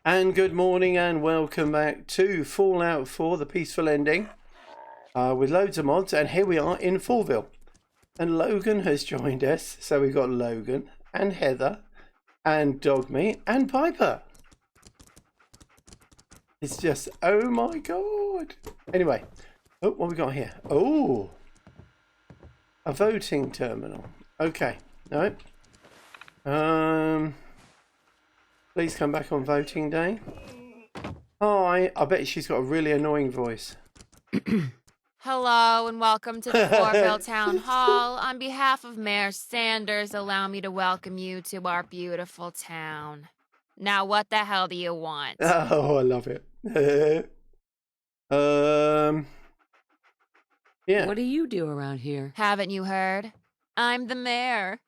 And good morning and welcome back to Fallout 4, the peaceful ending, with loads of mods. And here we are in Fourville. And Logan has joined us. So we've got Logan and Heather and Dogmeat and Piper. It's just, oh my god. Anyway, oh, what we got here? Oh, a voting terminal. Okay, no. Please come back on voting day. Hi. I bet she's got a really annoying voice. Hello and welcome to the Fourville Town Hall. On behalf of Mayor Sanders, allow me to welcome you to our beautiful town. Now, what the hell do you want? Oh, I love it. Yeah. What do you do around here? Haven't you heard? I'm the mayor.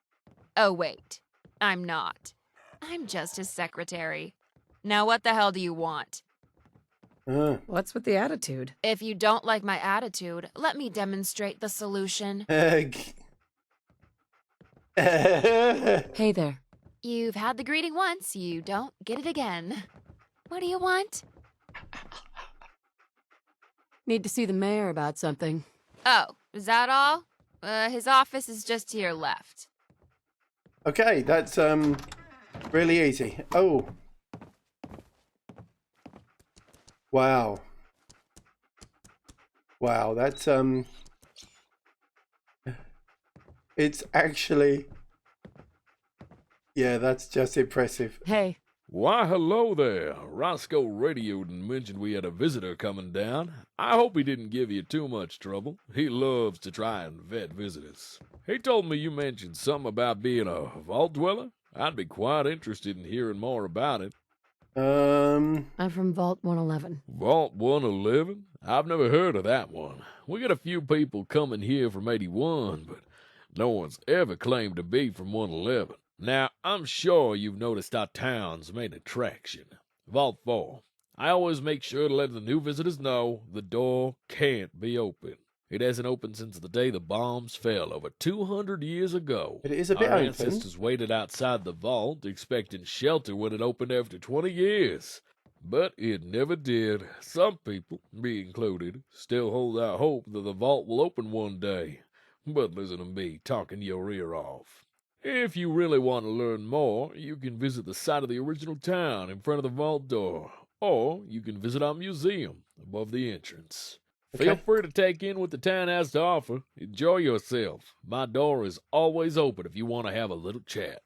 Oh, wait. I'm not. I'm just his secretary. Now, what the hell do you want? What's with the attitude? If you don't like my attitude, let me demonstrate the solution. Hey there. You've had the greeting once, you don't get it again. What do you want? Need to see the mayor about something. Oh, is that all? His office is just to your left. Okay, that's really easy. Oh. Wow. Wow, that's it's actually, yeah, that's just impressive. Hey. Why, hello there. Roscoe radioed and mentioned we had a visitor coming down. I hope he didn't give you too much trouble. He loves to try and vet visitors. He told me you mentioned something about being a vault dweller. I'd be quite interested in hearing more about it. I'm from Vault 111. Vault 111? I've never heard of that one. We got a few people coming here from 81, but no one's ever claimed to be from 111. Now, I'm sure you've noticed our town's main attraction, Vault 4. I always make sure to let the new visitors know the door can't be open. It hasn't opened since the day the bombs fell over 200 years ago. It is a bit Our open. ancestors waited outside the vault, expecting shelter when it opened after 20 years. But it never did. Some people, me included, still hold out hope that the vault will open one day. But listen to me talking your ear off. If you really want to learn more, you can visit the site of the original town in front of the vault door, or you can visit our museum above the entrance. Okay. Feel free to take in what the town has to offer. Enjoy yourself. My door is always open if you want to have a little chat.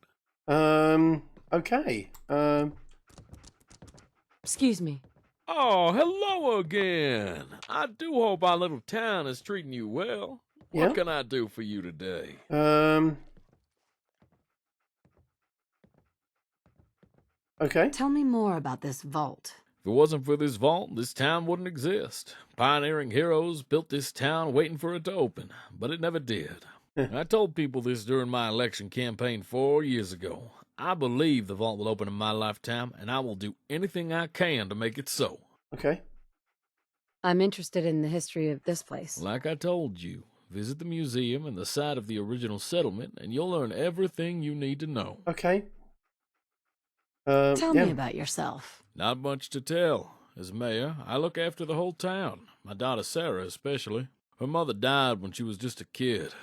Okay. Excuse me. Oh, hello again. I do hope our little town is treating you well. Yeah. What can I do for you today? Okay. Tell me more about this vault. If it wasn't for this vault, this town wouldn't exist. Pioneering heroes built this town waiting for it to open, but it never did. I told people this during my election campaign 4 years ago. I believe the vault will open in my lifetime, and I will do anything I can to make it so. Okay. I'm interested in the history of this place. Like I told you, visit the museum and the site of the original settlement, and you'll learn everything you need to know. Okay. Tell yeah. me about yourself. Not much to tell. As mayor, I look after the whole town. My daughter Sarah especially. Her mother died when she was just a kid.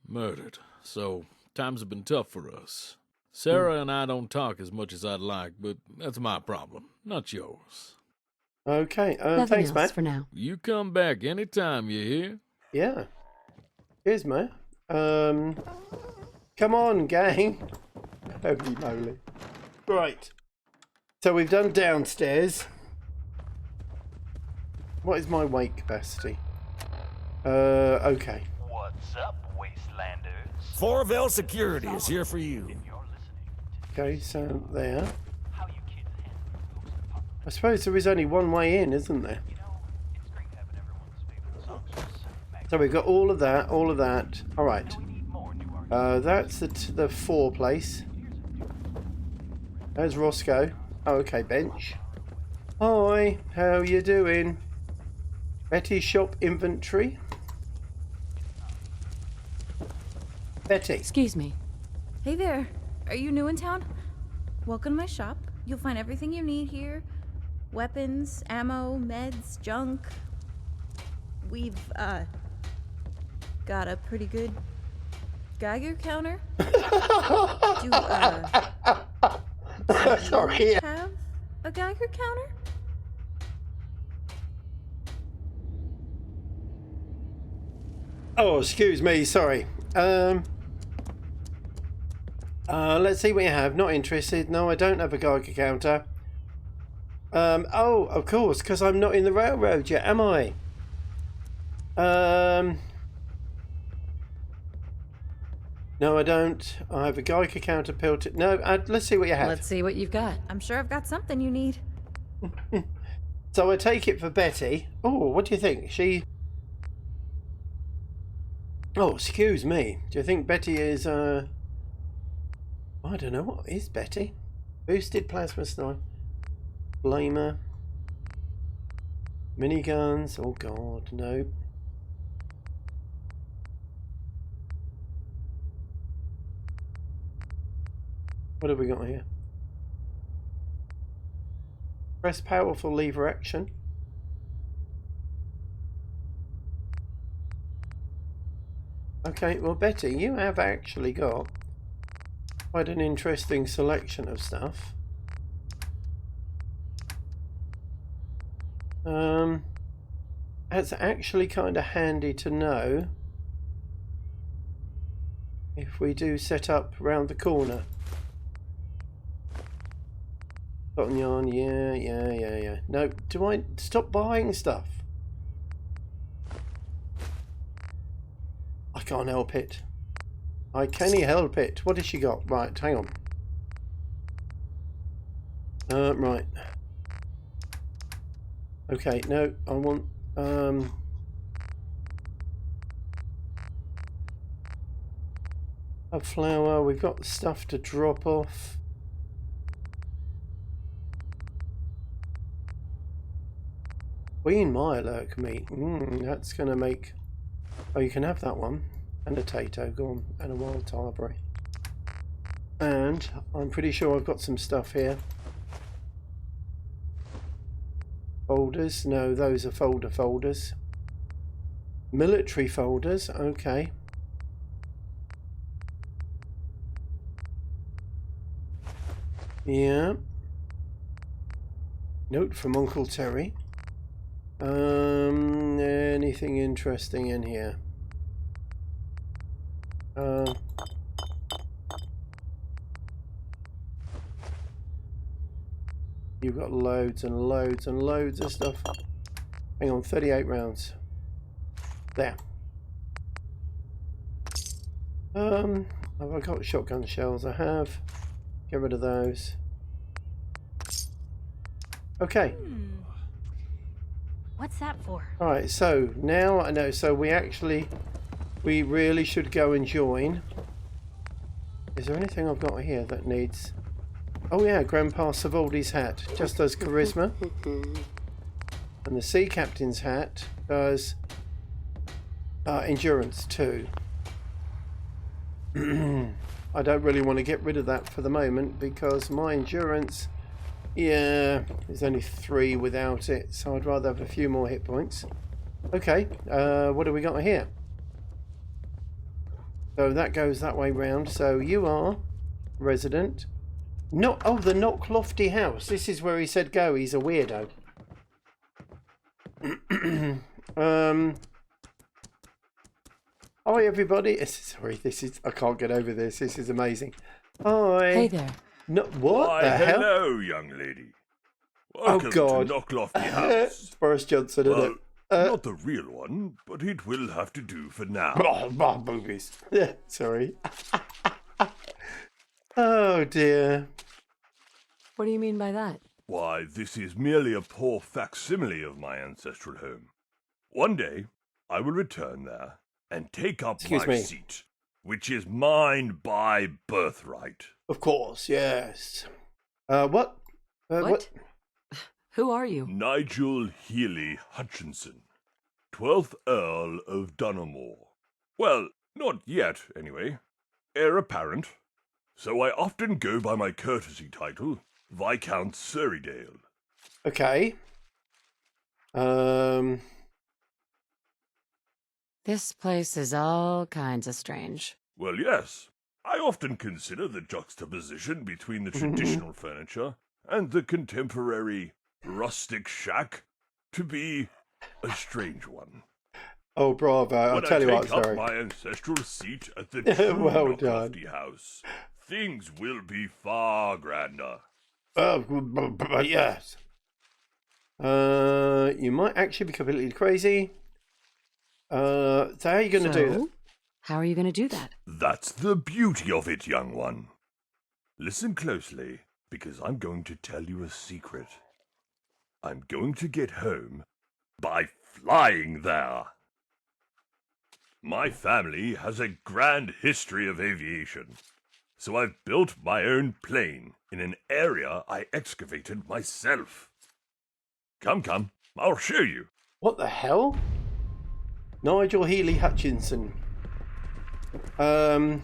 Murdered. So, times have been tough for us. Sarah and I don't talk as much as I'd like, but that's my problem, not yours. Okay. Nothing Thanks, else mate. for now. You come back anytime, you hear? Yeah. Here's mate. Come on, gang. Holy moly. Right. So we've done downstairs. What is my weight capacity? Okay. What's up, Wastelanders? Fourville Security is here for you. You're listening Okay, so there. to how you kids handle your ghost department. I suppose there is only one way in, isn't there? You know, it's great having everyone's favorite songstress. So we've got all of that, all of that. All right. We need more new artists. That's the 4 place. There's Roscoe. Oh, okay, bench. Hi, how you doing? Betty shop inventory. Betty. Excuse me. Hey there. Are you new in town? Welcome to my shop. You'll find everything you need here. weapons, ammo, meds, junk. We've, got a pretty good Geiger counter. Do Sorry. you have a Geiger counter? Oh, excuse me. Sorry. Let's see what you have. Not interested. No, I don't have a Geiger counter. Oh, of course, because I'm not in the railroad yet, am I? No, I don't. I have a Geiger counter pill. No, let's see what you have. Let's see what you've got. I'm sure I've got something you need. So I take it for Betty. Oh, what do you think? She... Oh, excuse me. Do you think Betty is, I don't know. What is Betty? Boosted plasma sniper. Flamer. Miniguns. Oh, God, no. What have we got here? Press powerful lever action. Okay, well, Betty, you have actually got quite an interesting selection of stuff. That's actually kind of handy to know if we do set up round the corner. Cotton yarn, yeah. No, do I stop buying stuff? I can't help it. I can't help it. What has she got? Right, hang on. Right. Okay, no, I want a flower. We've got stuff to drop off. Queen Mirelurk meat. That's gonna make... Oh, you can have that one. And a Tato, go on. And a wild Tarberry. And I'm pretty sure I've got some stuff here. Folders. No, those are folders. Military folders. Okay. Yeah. Note from Uncle Terry. Anything interesting in here? You've got loads and loads and loads of stuff. Hang on, 38 rounds. There. Have I got shotgun shells? I have. Get rid of those. Okay. What's that for? Alright, so now I know. So we really should go and join. Is there anything I've got here that needs... Oh yeah, Grandpa Savoldi's hat just does charisma. And the sea captain's hat does endurance too. I don't really want to get rid of that for the moment because my endurance, yeah, there's only 3 without it, so I'd rather have a few more hit points. Okay, what do we got here? So that goes that way round. So you are resident. No, oh, the Knock Lofty house. This is where he said go. He's a weirdo. Hi everybody. Sorry, I can't get over this. This is amazing. Hi. Hey there. No, what Why, the hell? hello, young lady. Welcome God. to Knocklofty House. Boris Johnson, isn't Well, it? not the real one, but it will have to do for now. Boobies. Sorry. Oh dear. What do you mean by that? Why, this is merely a poor facsimile of my ancestral home. One day, I will return there and take up Excuse my me. seat, which is mine by birthright. Of course, yes. What? What? Who are you? Nigel Healy Hutchinson, 12th Earl of Dunamore. Well, not yet, anyway. Heir apparent. So I often go by my courtesy title, Viscount Surreydale. Okay. This place is all kinds of strange. Well, yes. I often consider the juxtaposition between the traditional furniture and the contemporary rustic shack to be a strange one. Oh, bravo. I'll When tell you I what, take up sorry. my ancestral seat at the true Well Lofty done. house, things will be far grander. Oh, yes. You might actually be completely crazy. So how are you going to do that? How are you going to do that? That's the beauty of it, young one. Listen closely, because I'm going to tell you a secret. I'm going to get home by flying there. My family has a grand history of aviation, so I've built my own plane in an area I excavated myself. Come, I'll show you. What the hell? Nigel Healy Hutchinson. Oh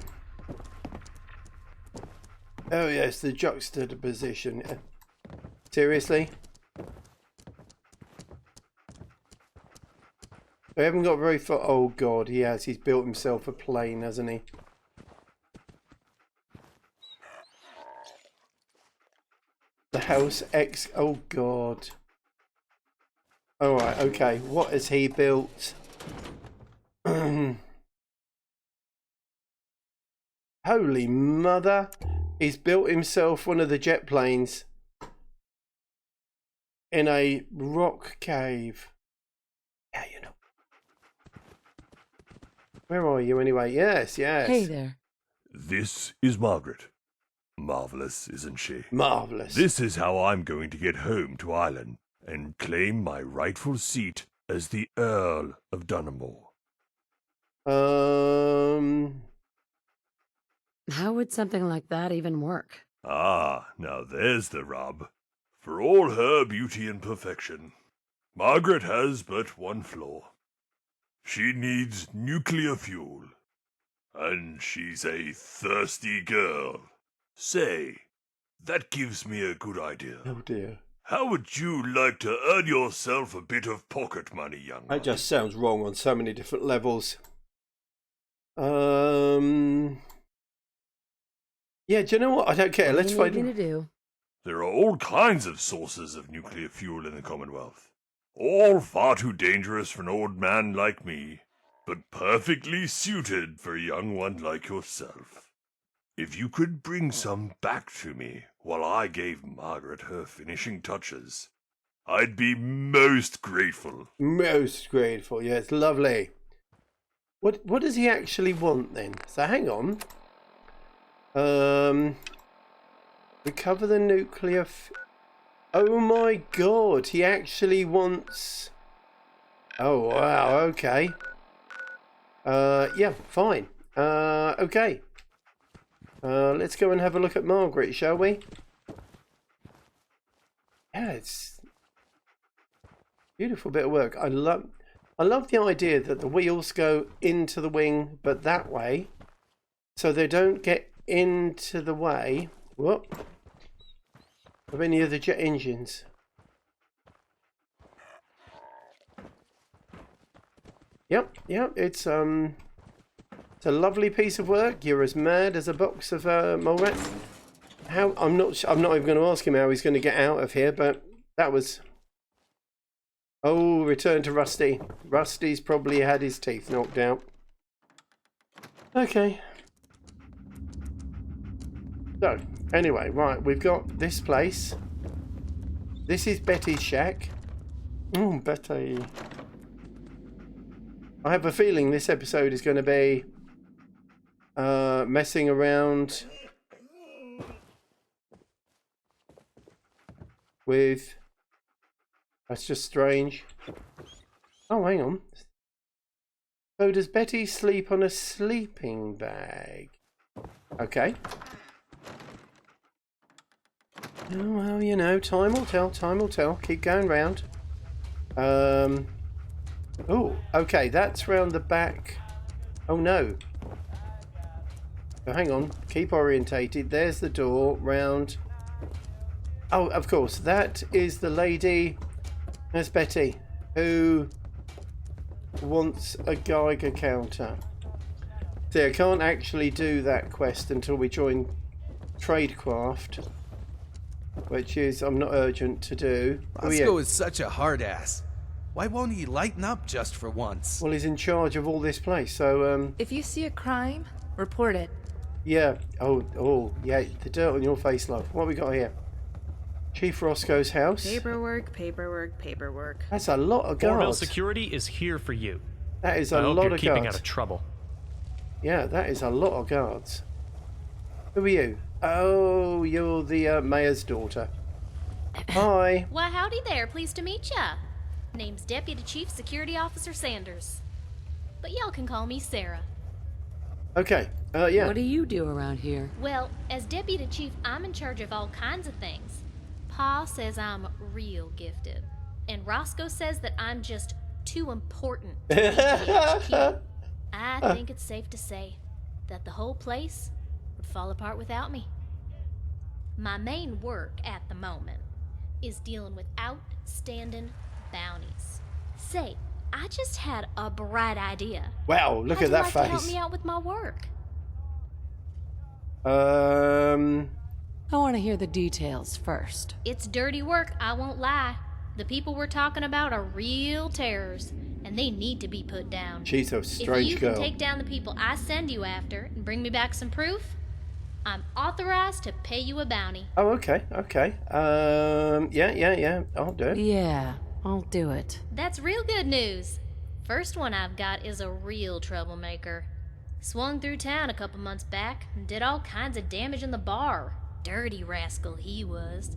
yes, the juxtaposition. Seriously? We haven't got very far. Oh god, he has. He's built himself a plane, hasn't he? The house X. Oh god. Alright, okay. What has he built? Holy mother. He's built himself one of the jet planes in a rock cave. Yeah, you know. Where are you anyway? Yes. Hey there. This is Margaret. Marvelous, isn't she? Marvellous. This is how I'm going to get home to Ireland and claim my rightful seat as the Earl of Dunamore. How would something like that even work? Ah, now there's the rub. For all her beauty and perfection, Margaret has but one flaw. She needs nuclear fuel. And she's a thirsty girl. Say, that gives me a good idea. Oh dear. How would you like to earn yourself a bit of pocket money, young man? That just sounds wrong on so many different levels. Yeah, do you know what? I don't care. Let's What are find you going to do? There are all kinds of sources of nuclear fuel in the Commonwealth. All far too dangerous for an old man like me, but perfectly suited for a young one like yourself. If you could bring some back to me while I gave Margaret her finishing touches, I'd be most grateful. Most grateful. Yes, lovely. What does he actually want then? So hang on. Recover the nuclear. Oh my god! He actually wants. Oh wow. Okay. Yeah. Fine. Okay. Let's go and have a look at Margaret, shall we? Yeah, it's beautiful bit of work. I love the idea that the wheels go into the wing, but that way, so they don't get into the way. Whoop. Of any of the jet engines. Yep. It's a lovely piece of work. You're as mad as a box of mole rats. How? I'm not even going to ask him how he's going to get out of here. But that was. Oh, return to Rusty. Rusty's probably had his teeth knocked out. Okay. So, anyway, right, we've got this place. This is Betty's shack. Oh, Betty. I have a feeling this episode is going to be messing around with... That's just strange. Oh, hang on. So does Betty sleep on a sleeping bag? Okay. Oh, well, you know, time will tell, time will tell. Keep going round. Oh, okay, that's round the back. Oh, no. Oh, hang on. Keep orientated. There's the door. Round. Oh, of course. That is the lady. That's Betty, who wants a Geiger counter. See, I can't actually do that quest until we join Tradecraft, which is I'm not urgent to do. Roscoe is such a hard ass. Why won't he lighten up just for once? Well, he's in charge of all this place, so If you see a crime, report it. yeah. Oh, yeah. The dirt on your face, love. What we got here? Chief Roscoe's house. Paperwork, paperwork, paperwork. That's a lot of Fourville guards. security is here for you. That is I a hope lot you're of keeping guards. out of trouble. Yeah, that is a lot of guards. Who are you? Oh, you're the mayor's daughter. Hi. Why, howdy there. Pleased to meet ya. Name's Deputy Chief Security Officer Sanders. But y'all can call me Sarah. Okay. Yeah. What do you do around here? Well, as Deputy Chief, I'm in charge of all kinds of things. Pa says I'm real gifted. And Roscoe says that I'm just too important to be HQ. I think it's safe to say that the whole place would fall apart without me. My main work at the moment is dealing with outstanding bounties. Say, I just had a bright idea. Wow, look How'd at you that like face. to help me out with my work? I want to hear the details first. It's dirty work, I won't lie. The people we're talking about are real terrors, and they need to be put down. She's a If strange you girl. can take down the people I send you after and bring me back some proof, I'm authorized to pay you a bounty. Oh, okay. Yeah. I'll do it. Yeah, I'll do it. That's real good news. First one I've got is a real troublemaker. Swung through town a couple months back and did all kinds of damage in the bar. Dirty rascal he was.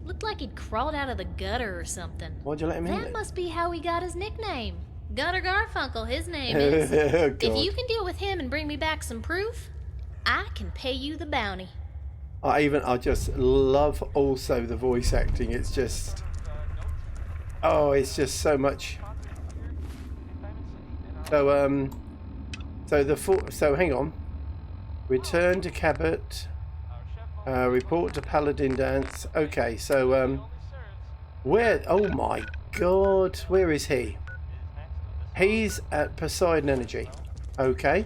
Looked like he'd crawled out of the gutter or something. Why'd you let him in That then? must be how he got his nickname. Gutter Garfunkel, his name is. Oh, If God. you can deal with him and bring me back some proof, I can pay you the bounty. I just love also the voice acting. It's just, it's just so much. So so hang on. Return to Cabot. Report to Paladin Dance. Okay, so where? Oh my God, where is he? He's at Poseidon Energy. Okay.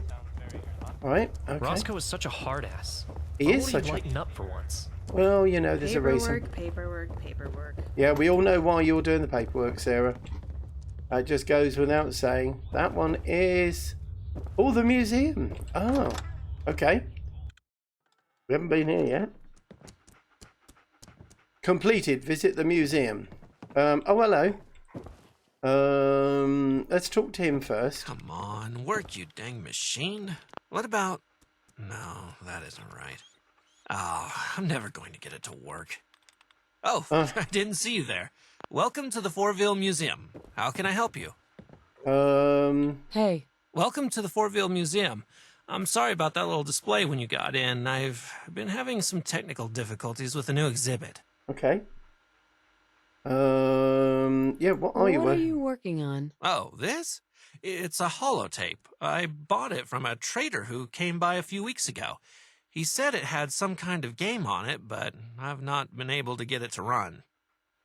All right. Okay. Roscoe is such a hard ass. He Why is won't such he a. lighten up for once? Well, you know, there's a reason. Paperwork. Yeah, we all know why you're doing the paperwork, Sarah. It just goes without saying. That one is... Oh, the museum. Oh, okay. We haven't been here yet. Completed. Visit the museum. Oh, hello. Let's talk to him first. Come on, work, you dang machine. What about... No, that isn't right. Oh, I'm never going to get it to work. Oh, I didn't see you there. Welcome to the Fourville Museum. How can I help you? Hey, Welcome to the Fourville Museum. I'm sorry about that little display when you got in. I've been having some technical difficulties with the new exhibit. Okay. Yeah, what are you what are working? you working on? Oh, this? It's a holotape. I bought it from a trader who came by a few weeks ago. He said it had some kind of game on it, but I've not been able to get it to run.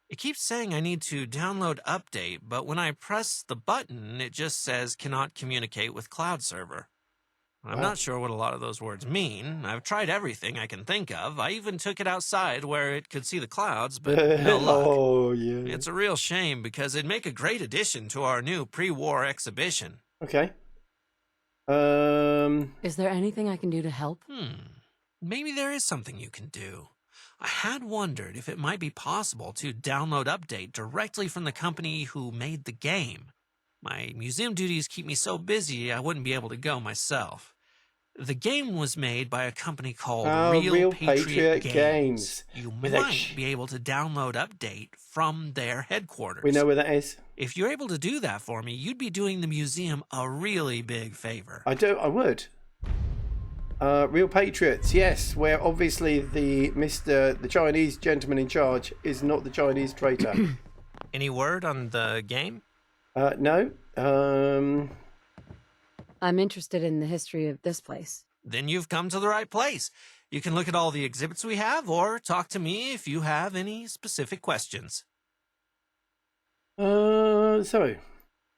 It keeps saying I need to download update, but when I press the button, it just says cannot communicate with cloud server. I'm not sure what a lot of those words mean. I've tried everything I can think of. I even took it outside where it could see the clouds, but no luck. Oh, yeah. It's a real shame because it'd make a great addition to our new pre-war exhibition. Okay. Is there anything I can do to help? Maybe there is something you can do. I had wondered if it might be possible to download update directly from the company who made the game. My museum duties keep me so busy I wouldn't be able to go myself. The game was made by a company called Real Patriot Games. You With a might be able to download update from their headquarters. We know where that is. If you're able to do that for me, you'd be doing the museum a really big favor. I would. Real Patriots, yes, where obviously the Chinese gentleman in charge is not the Chinese traitor. Any word on the game? No. I'm interested in the history of this place. Then you've come to the right place. You can look at all the exhibits we have, or talk to me if you have any specific questions. So,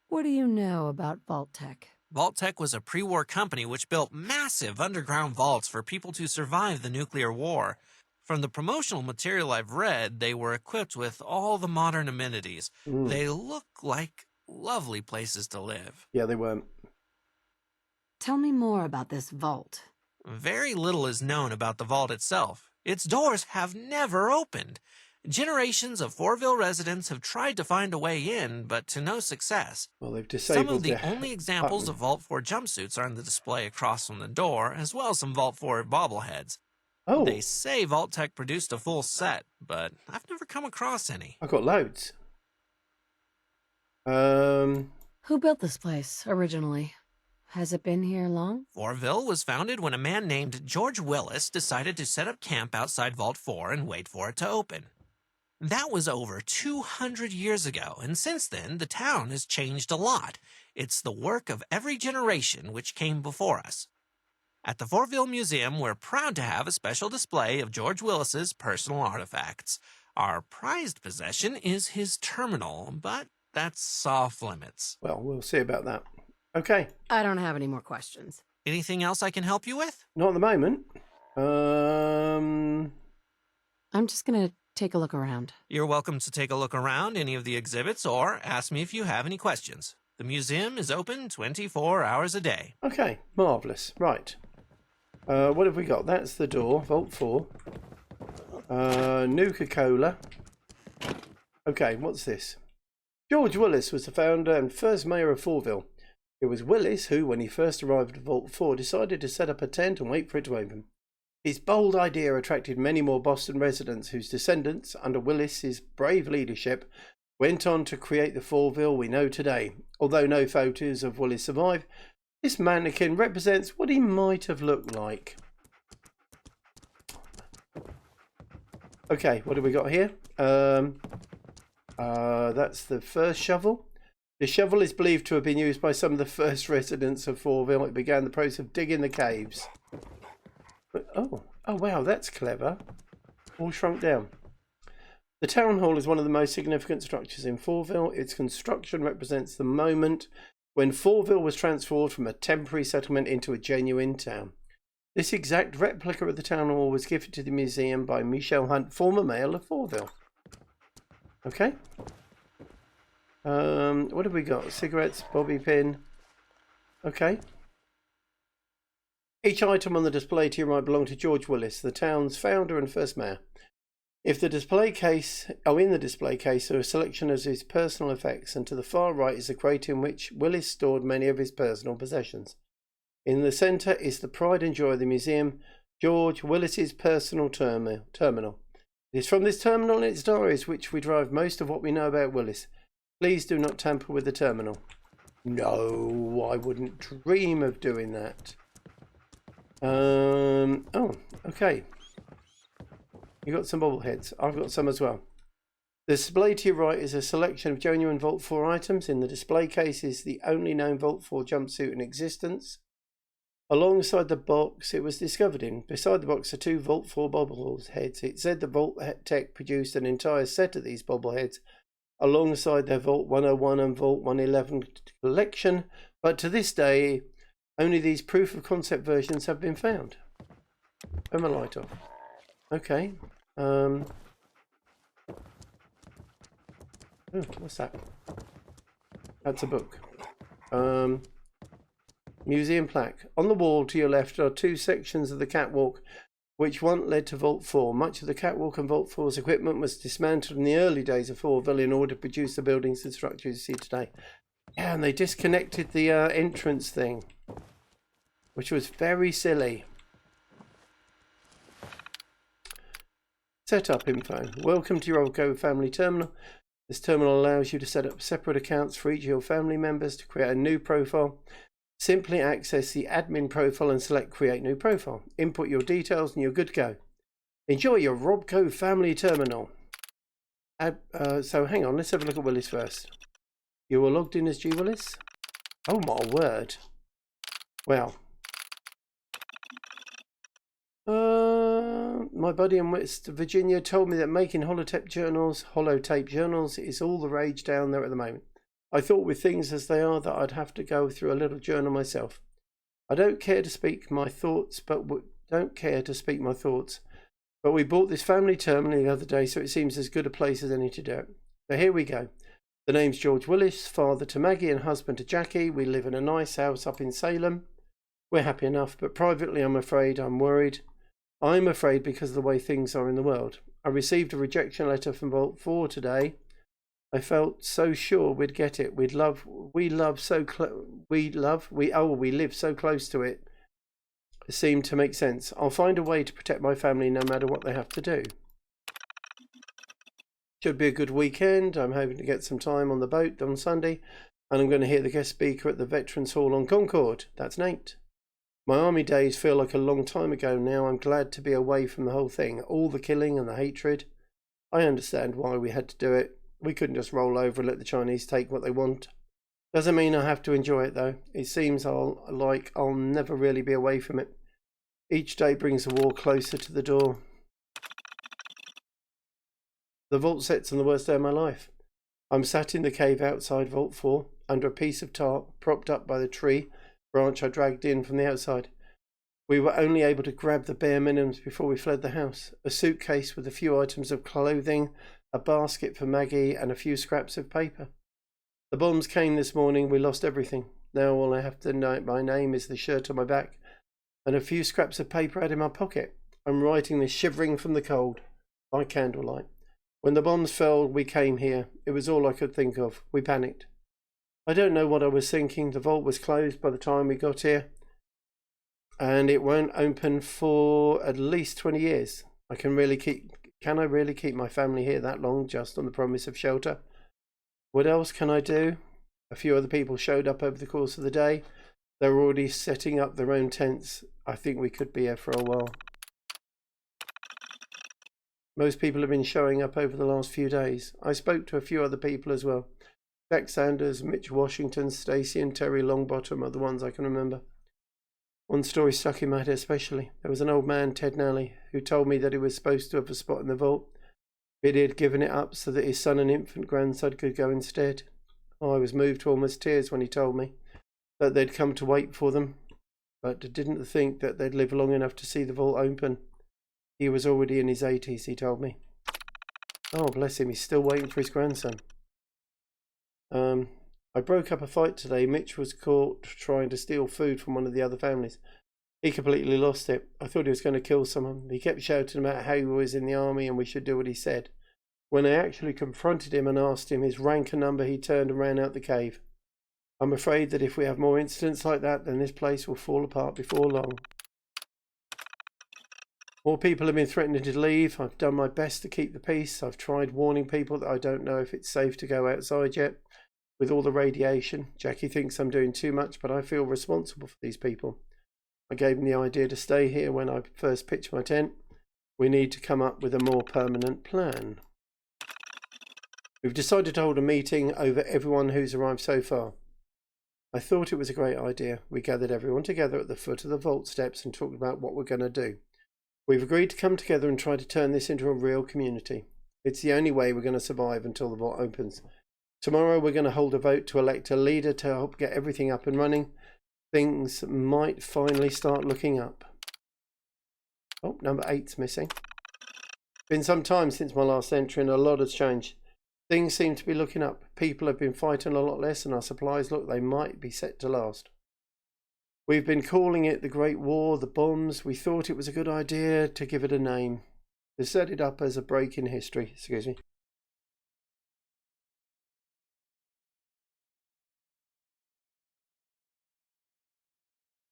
What do you know about Vault Tech? Vault Tech was a pre-war company which built massive underground vaults for people to survive the nuclear war. From the promotional material I've read, they were equipped with all the modern amenities. They look like lovely places to live. yeah, they weren't. Tell me more about this vault. Very little is known about the vault itself. Its doors have never opened. Generations of Fourville residents have tried to find a way in, but to no success. Well, they've disabled Some of the their only examples button. of Vault 4 jumpsuits are on the display across from the door, as well as some Vault 4 bobbleheads. Oh, They say Vault Tech produced a full set, but I've never come across any. I've got loads. Who built this place originally? Has it been here long? Fourville was founded when a man named George Willis decided to set up camp outside Vault 4 and wait for it to open. That was over 200 years ago, and since then, the town has changed a lot. It's the work of every generation which came before us. At the Fourville Museum, we're proud to have a special display of George Willis's personal artifacts. Our prized possession is his terminal, but that's off limits. Well, we'll see about that. Okay, I don't have any more questions. Anything else I can help you with? not at the moment. I'm just gonna take a look around. You're welcome to take a look around any of the exhibits or ask me if you have any questions. The museum is open 24 hours a day. Okay, marvellous. Right. What have we got? That's the door, Vault 4. Nuka-Cola. Okay, what's this? George Willis was the founder and first mayor of Fourville. It was Willis who, when he first arrived at Vault 4, decided to set up a tent and wait for it to open. His bold idea attracted many more Boston residents whose descendants, under Willis's brave leadership, went on to create the Fourville we know today. Although no photos of Willis survive, this mannequin represents what he might have looked like. Okay, what have we got here? That's the first shovel. The shovel is believed to have been used by some of the first residents of Fourville. It began the process of digging the caves. But, oh wow, that's clever. All shrunk down. The town hall is one of the most significant structures in Fourville. Its construction represents the moment when Fourville was transformed from a temporary settlement into a genuine town. This exact replica of the town hall was gifted to the museum by Michelle Hunt, former mayor of Fourville. Okay. What have we got? Cigarettes, bobby pin. Okay. Each item on the display to your right belonged to George Willis, the town's founder and first mayor. In the display case are a selection of his personal effects, and to the far right is a crate in which Willis stored many of his personal possessions. In the centre is the pride and joy of the museum, George Willis's personal terminal. It is from this terminal and its diaries which we derive most of what we know about Willis. Please do not tamper with the terminal. No, I wouldn't dream of doing that. Oh, okay. You got some bobbleheads. I've got some as well. The display to your right is a selection of genuine Vault 4 items. In the display case is the only known Vault 4 jumpsuit in existence. Alongside the box it was discovered in. Beside the box are two Vault 4 bobbleheads. It said the Vault Tech produced an entire set of these bobbleheads alongside their Vault 101 and Vault 111 collection, but to this day only these proof of concept versions have been found. Turn my light off. Okay. Oh, what's that? That's a book. Museum plaque. On the wall to your left are two sections of the catwalk, which one led to Vault 4. Much of the catwalk and Vault 4's equipment was dismantled in the early days of Fourville in order to produce the buildings and structures you see today. Yeah, and they disconnected the entrance thing, which was very silly. Setup info. Welcome to your Go family terminal. This terminal allows you to set up separate accounts for each of your family members to create a new profile. Simply access the admin profile and select create new profile. Input your details and you're good to go. Enjoy your Robco family terminal. So hang on, let's have a look at Willis first. You were logged in as G. Willis? Oh my word. Well. my buddy in West Virginia told me that making holotape journals is all the rage down there at the moment. I thought with things as they are that I'd have to go through a little journal myself. I don't care to speak my thoughts, but we bought this family terminal the other day, so it seems as good a place as any to do it. So here we go. The name's George Willis, father to Maggie and husband to Jackie. We live in a nice house up in Salem. We're happy enough, but privately I'm worried. I'm afraid because of the way things are in the world. I received a rejection letter from Vault 4 today. I felt so sure we'd get it. We live so close to it. It seemed to make sense. I'll find a way to protect my family no matter what they have to do. Should be a good weekend. I'm hoping to get some time on the boat on Sunday, and I'm going to hear the guest speaker at the Veterans Hall on Concord. That's Nate. My army days feel like a long time ago now. I'm glad to be away from the whole thing, all the killing and the hatred. I understand why we had to do it. We couldn't just roll over and let the Chinese take what they want. Doesn't mean I have to enjoy it though. It seems I'll never really be away from it. Each day brings the war closer to the door. The vault sets on the worst day of my life. I'm sat in the cave outside Vault 4, under a piece of tarp, propped up by the tree branch I dragged in from the outside. We were only able to grab the bare minimums before we fled the house. A suitcase with a few items of clothing, a basket for Maggie, and a few scraps of paper. The bombs came this morning. We lost everything. Now all I have to know by name is the shirt on my back and a few scraps of paper out in my pocket. I'm writing this shivering from the cold, by candlelight. When the bombs fell, we came here. It was all I could think of. We panicked. I don't know what I was thinking. The vault was closed by the time we got here, and it won't open for at least 20 years. Can I really keep my family here that long just on the promise of shelter? What else can I do? A few other people showed up over the course of the day. They were already setting up their own tents. I think we could be here for a while. Most people have been showing up over the last few days. I spoke to a few other people as well. Jack Sanders, Mitch Washington, Stacy and Terry Longbottom are the ones I can remember. One story stuck in my head especially. There was an old man, Ted Nally, who told me that he was supposed to have a spot in the vault, but he had given it up so that his son and infant grandson could go instead. Oh, I was moved to almost tears when he told me that they'd come to wait for them, but didn't think that they'd live long enough to see the vault open. He was already in his 80s, he told me. Oh, bless him, he's still waiting for his grandson. I broke up a fight today. Mitch was caught trying to steal food from one of the other families. He completely lost it. I thought he was going to kill someone. He kept shouting about how he was in the army and we should do what he said. When I actually confronted him and asked him his rank and number, he turned and ran out the cave. I'm afraid that if we have more incidents like that, then this place will fall apart before long. More people have been threatening to leave. I've done my best to keep the peace. I've tried warning people that I don't know if it's safe to go outside yet. With all the radiation, Jackie thinks I'm doing too much, but I feel responsible for these people. I gave him the idea to stay here when I first pitched my tent. We need to come up with a more permanent plan. We've decided to hold a meeting over everyone who's arrived so far. I thought it was a great idea. We gathered everyone together at the foot of the vault steps and talked about what we're going to do. We've agreed to come together and try to turn this into a real community. It's the only way we're going to survive until the vault opens. Tomorrow we're going to hold a vote to elect a leader to help get everything up and running. Things might finally start looking up. Oh, number 8's missing. Been some time since my last entry and a lot has changed. Things seem to be looking up. People have been fighting a lot less and our supplies look they might be set to last. We've been calling it the Great War, the bombs. We thought it was a good idea to give it a name. To set it up as a break in history. Excuse me.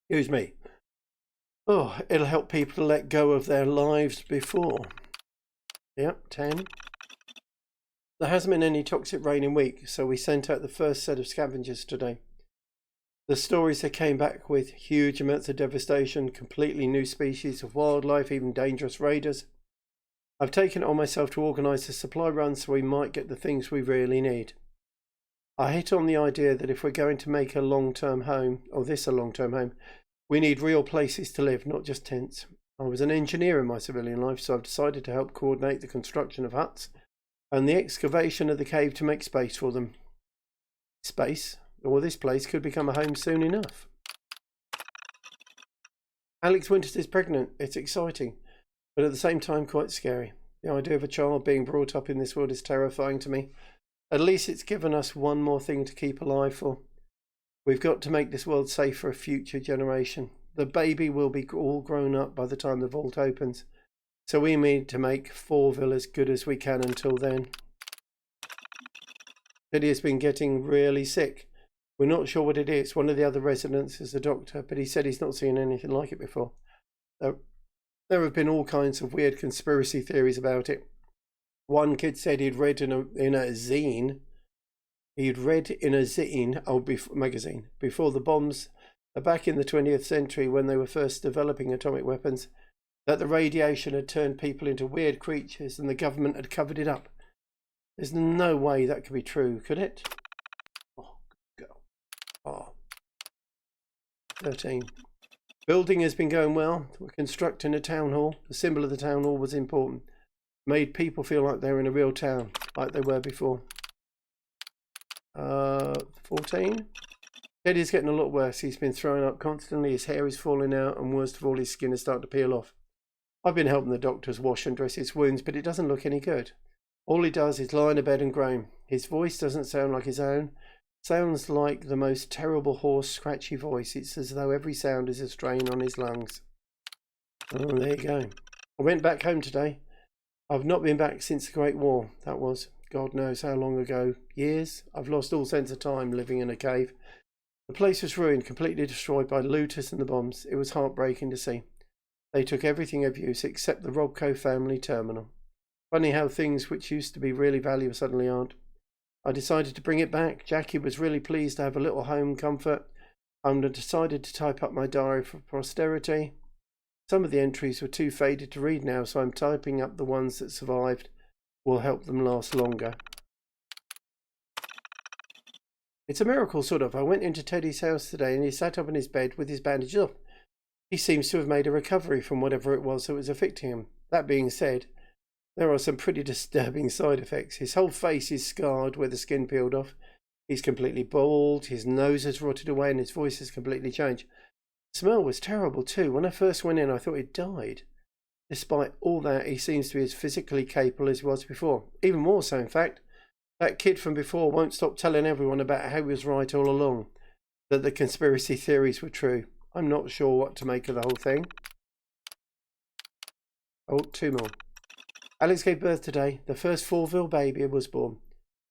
Excuse me. Oh, it'll help people to let go of their lives before. Yep, 10. There hasn't been any toxic rain in weeks, so we sent out the first set of scavengers today. The stories they came back with, huge amounts of devastation, completely new species of wildlife, even dangerous raiders. I've taken it on myself to organise a supply run so we might get the things we really need. I hit on the idea that if we're going to make a long-term home, or this a long-term home, we need real places to live, not just tents. I was an engineer in my civilian life, so I've decided to help coordinate the construction of huts and the excavation of the cave to make space for them. Space? Or this place could become a home soon enough. Alex Winters is pregnant. It's exciting, but at the same time quite scary. The idea of a child being brought up in this world is terrifying to me. At least it's given us one more thing to keep alive for. We've got to make this world safe for a future generation. The baby will be all grown up by the time the vault opens, so we need to make Fourville as good as we can until then. Teddy has been getting really sick. We're not sure what it is. One of the other residents is a doctor, but he said he's not seen anything like it before. There have been all kinds of weird conspiracy theories about it. One kid said he'd read in a zine. He'd read in a zine, magazine, before the bombs, back in the 20th century when they were first developing atomic weapons, that the radiation had turned people into weird creatures and the government had covered it up. There's no way that could be true, could it? Oh, good girl. Oh. 13. Building has been going well. We're constructing a town hall. The symbol of the town hall was important. Made people feel like they were in a real town, like they were before. 14. Teddy's getting a lot worse. He's been throwing up constantly. His hair is falling out, and worst of all, his skin is starting to peel off. I've been helping the doctors wash and dress his wounds, but it doesn't look any good. All he does is lie in a bed and groan. His voice doesn't sound like his own. Sounds like the most terrible, hoarse, scratchy voice. It's as though every sound is a strain on his lungs. Oh, there you go. I went back home today. I've not been back since the Great War. That was, God knows how long ago. Years. I've lost all sense of time living in a cave. The place was ruined, completely destroyed by looters and the bombs. It was heartbreaking to see. They took everything of use except the Robco family terminal. Funny how things which used to be really valuable suddenly aren't. I decided to bring it back. Jackie was really pleased to have a little home comfort. I decided to type up my diary for posterity. Some of the entries were too faded to read now, so I'm typing up the ones that survived. Will help them last longer. It's a miracle, sort of. I went into Teddy's house today and he sat up in his bed with his bandage off. He seems to have made a recovery from whatever it was that was affecting him. That being said, there are some pretty disturbing side effects. His whole face is scarred where the skin peeled off. He's completely bald, his nose has rotted away and his voice has completely changed. The smell was terrible too. When I first went in, I thought he'd died. Despite all that, he seems to be as physically capable as he was before. Even more so, in fact. That kid from before won't stop telling everyone about how he was right all along, that the conspiracy theories were true. I'm not sure what to make of the whole thing. Oh, 2 more. Alex gave birth today. The first Fourville baby was born.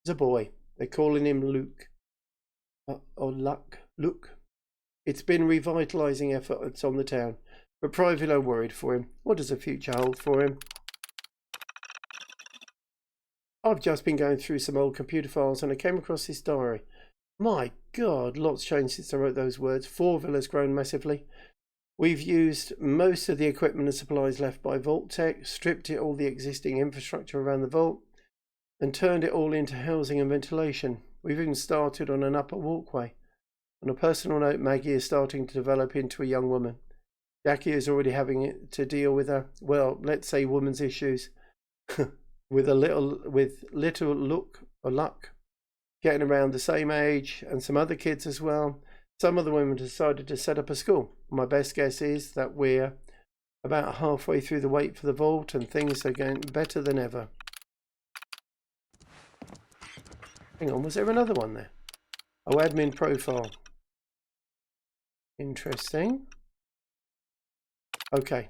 It's a boy. They're calling him Luke. Luke. It's been revitalising efforts on the town, but privately I'm worried for him. What does the future hold for him? I've just been going through some old computer files and I came across this diary. My God, lots changed since I wrote those words. Fourville has grown massively. We've used most of the equipment and supplies left by Vault Tech, stripped it all the existing infrastructure around the vault, and turned it all into housing and ventilation. We've even started on an upper walkway. On a personal note, Maggie is starting to develop into a young woman. Jackie is already having to deal with her, well, let's say woman's issues. with little luck, getting around the same age, and some other kids as well. Some of the women decided to set up a school. My best guess is that we're about halfway through the wait for the vault and things are going better than ever. Hang on, was there another one there? Oh, admin profile. Interesting. Okay.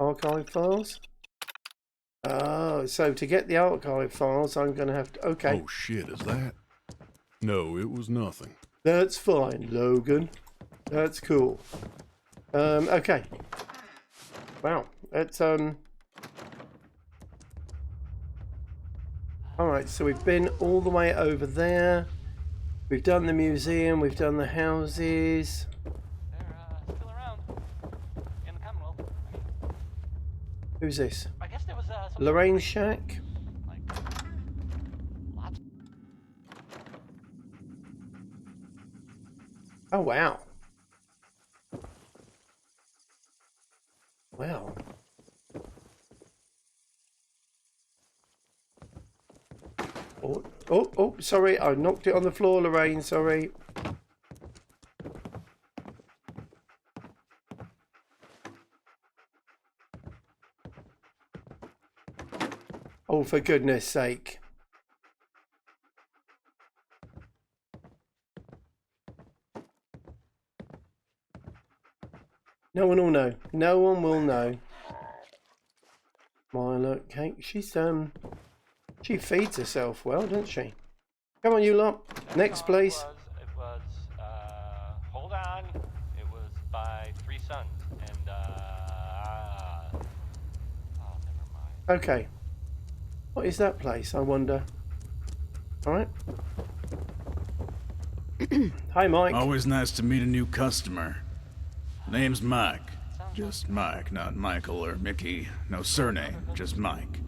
Archive files. Oh, so to get the archive files, I'm going to have to... Okay. Oh, shit, is that? No, it was nothing. That's fine, Logan. That's cool. Okay. Wow. That's, Alright, so we've been all the way over there. We've done the museum, we've done the houses. They're still around. In the Commonwealth. Who's this? I guess there was some Lorraine's shack? lots. Oh, wow. Wow. Oh, sorry. I knocked it on the floor, Lorraine. Sorry. Oh, for goodness sake. No one will know. No one will know. Milo cake. She feeds herself well, doesn't she? Come on, you lot. Next place. It was, hold on. It was by 3 Sons. And, oh, never mind. Okay. What is that place, I wonder? Alright. Hi, Mike. Always nice to meet a new customer. Name's Mike. Just Mike, not Michael or Mickey. No surname, just Mike.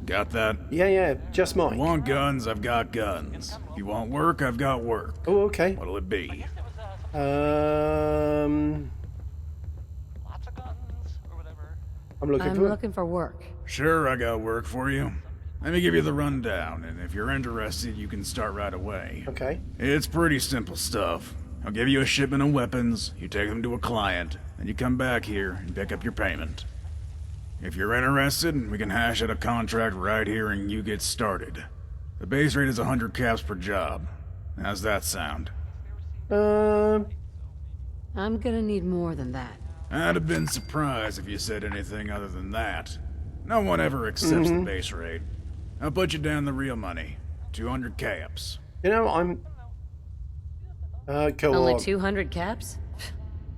Got that? Yeah, just Mike. You want guns, I've got guns. You want work, I've got work. Oh, okay. What'll it be? Lots of guns or whatever. I'm looking for work. Sure, I got work for you. Let me give you the rundown, and if you're interested, you can start right away. Okay. It's pretty simple stuff. I'll give you a shipment of weapons, you take them to a client, and you come back here and pick up your payment. If you're interested, we can hash out a contract right here and you get started. The base rate is 100 caps per job. How's that sound? I'm gonna need more than that. I'd have been surprised if you said anything other than that. No one ever accepts the base rate. I'll put you down the real money. 200 caps. You know, go Only on. 200 caps?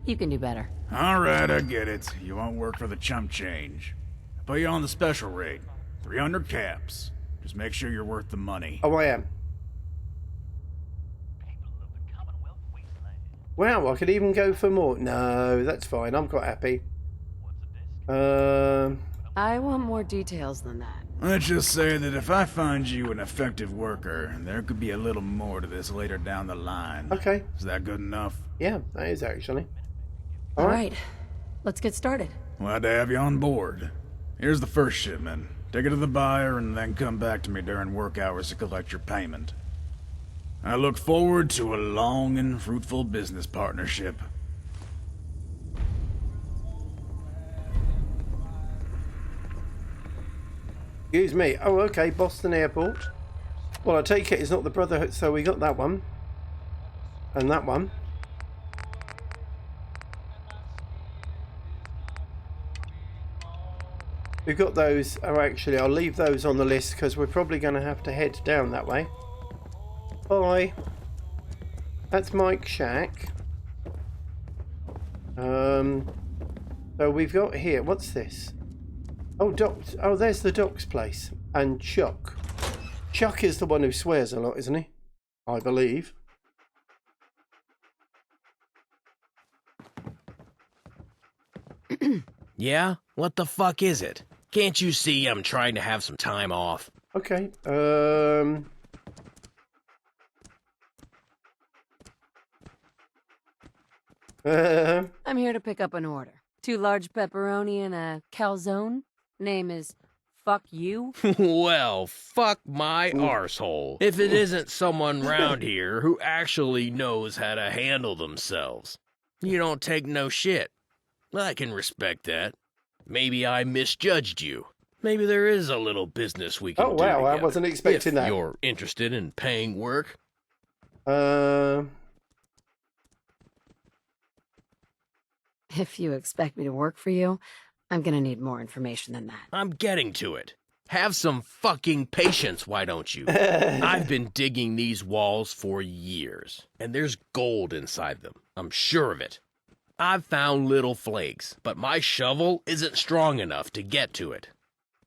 You can do better. Alright, I get it. You won't work for the chump change. I'll put you on the special rate. 300 caps. Just make sure you're worth the money. Oh, I am. Wow, I could even go for more. No, that's fine. I'm quite happy. I want more details than that. Let's just say that if I find you an effective worker, there could be a little more to this later down the line. Okay. Is that good enough? Yeah, that is actually. All right. Let's get started. Glad to have you on board. Here's the first shipment. Take it to the buyer and then come back to me during work hours to collect your payment. I look forward to a long and fruitful business partnership. Excuse me. Oh, okay. Boston Airport. Well, I take it it's not the Brotherhood, so we got that one. And that one. We've got those. Oh, actually, I'll leave those on the list because we're probably going to have to head down that way. Bye. That's Mike's shack. So we've got here. What's this? Oh, Doc's. Oh, there's the Doc's place. And Chuck. Chuck is the one who swears a lot, isn't he? I believe. Yeah? What the fuck is it? Can't you see I'm trying to have some time off? Okay. I'm here to pick up an order. 2 large pepperoni and a calzone. Name is Fuck You. Well, fuck my arsehole. If it isn't someone round here who actually knows how to handle themselves. You don't take no shit. I can respect that. Maybe I misjudged you. Maybe there is a little business we can do wow, together, I wasn't expecting if that. You're interested in paying work? If you expect me to work for you, I'm gonna need more information than that. I'm getting to it. Have some fucking patience, why don't you? I've been digging these walls for years, and there's gold inside them. I'm sure of it. I've found little flakes, but my shovel isn't strong enough to get to it.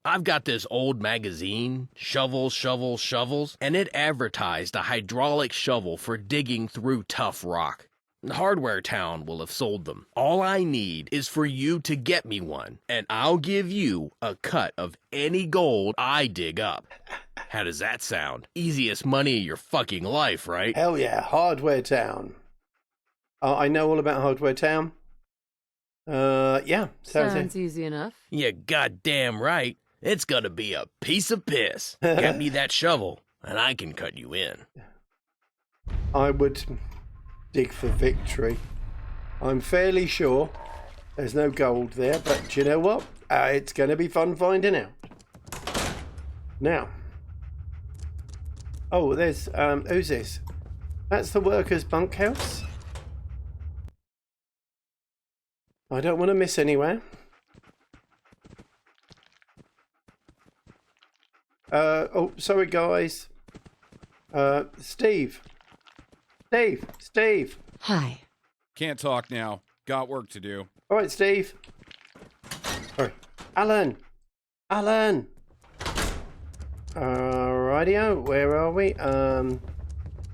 I've got this old magazine, Shovels, Shovels, Shovels, and it advertised a hydraulic shovel for digging through tough rock. Hardware Town will have sold them. All I need is for you to get me one, and I'll give you a cut of any gold I dig up. How does that sound? Easiest money of your fucking life, right? Hell yeah, Hardware Town. I know all about Hardware Town. Yeah. Sounds easy enough. You goddamn right. It's gonna be a piece of piss. Get me that shovel, and I can cut you in. I would dig for victory. I'm fairly sure there's no gold there, but you know what? It's going to be fun finding out. Now. Oh, there's, who's this? That's the workers' bunkhouse. I don't want to miss anywhere. Oh, sorry guys. Steve. Steve. Hi. Can't talk now. Got work to do. All right, Steve. Sorry. Alan. Rightio, where are we?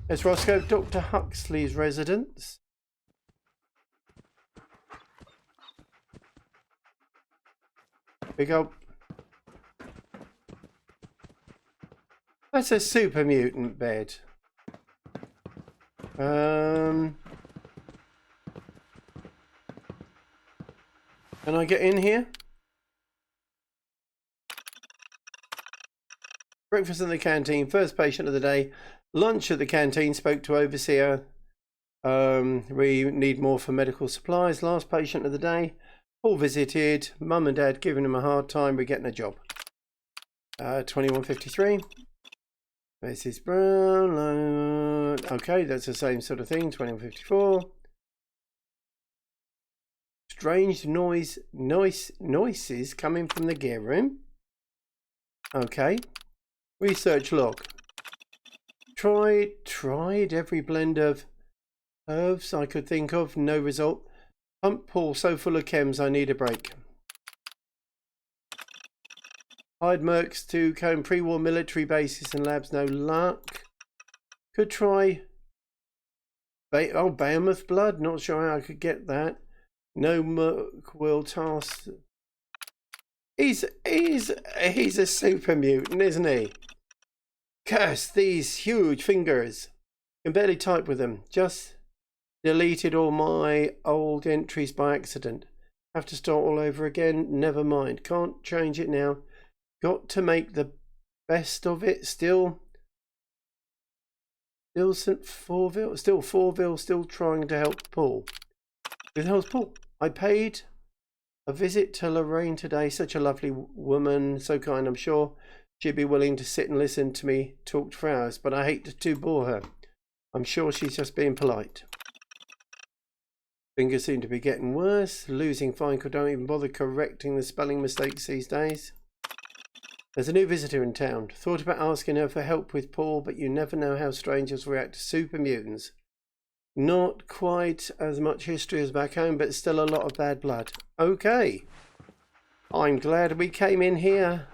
It's Roscoe, Dr. Huxley's residence. We go. That's a super mutant bed. Can I get in here? Breakfast in the canteen, first patient of the day. Lunch at the canteen, spoke to overseer. We need more for medical supplies. Last patient of the day. Paul visited. Mum and dad giving him a hard time. We're getting a job. 2153. Mrs. Brown. Okay, that's the same sort of thing. 2154. Strange noises coming from the gear room. Okay. Research log. Tried every blend of herbs I could think of. No result. Pump Paul so full of chems I need a break. Hired mercs to comb pre-war military bases and labs. No luck. Could try. Behemoth blood. Not sure how I could get that. No merc will task. He's a super mutant, isn't he? Curse these huge fingers. Can barely type with them. Just deleted all my old entries by accident. Have to start all over again. Never mind. Can't change it now. Got to make the best of it. Still Fourville. Still trying to help Paul. Who the hell's Paul? I paid a visit to Lorraine today. Such a lovely woman. So kind, I'm sure. She'd be willing to sit and listen to me talk for hours, but I hate to bore her. I'm sure she's just being polite. Fingers seem to be getting worse. Losing Finkel, don't even bother correcting the spelling mistakes these days. There's a new visitor in town. Thought about asking her for help with Paul, but you never know how strangers react to super mutants. Not quite as much history as back home, but still a lot of bad blood. Okay. I'm glad we came in here.